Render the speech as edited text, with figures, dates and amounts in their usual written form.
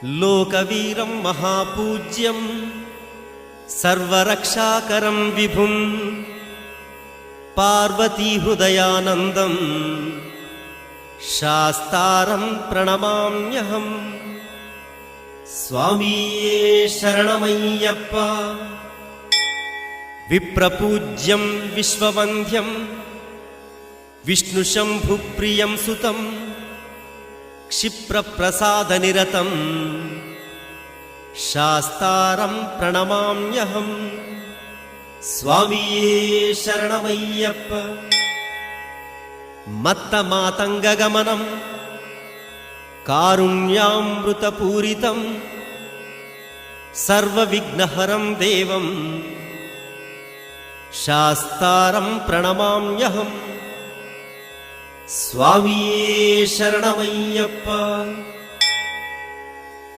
लोकवीरं महापूज्यं सर्वरक्षाकरं विभुं पार्वतीहृदयानन्दं शास्तारं प्रणमाम्यहम्। स्वामिये शरणमय्यप्पा। विप्रपूज्यं विश्ववन्द्यं विष्णुशम्भुप्रियं सुतं क्षिप्रप्रसादनिरतं शास्तारं प्रणमाम्यहम्। स्वामिये शरणमय्यप्प। मत्तमातङ्गगमनं कारुण्यामृतपूरितं सर्वविघ्नहरं देवं शास्तारं प्रणमाम्यहम्। स्वामिये शरणमय्यप्प।